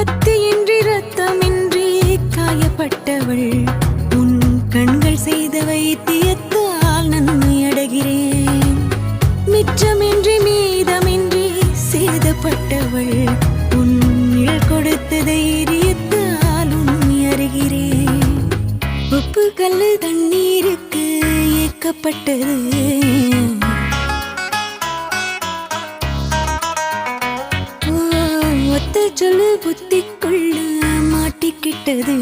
கத்தியின்றி ரத்தமின்றி காயப்பட்டவள் உன் கண்கள் செய்த வைத்தியத்தால் நன்மை அடைகிறேன். மிச்சமின்றி மீதமின்றி சேதப்பட்டவள் உன் நிழல் கொடுத்த தைரியத்தால் உண்மை அறிகிறேன். உப்பு கல்லு தண்ணீருக்கு ஏக்கப்பட்டது, ஒத்த சொல்லு புத்திக்குள்ள மாட்டிக்கிட்டது.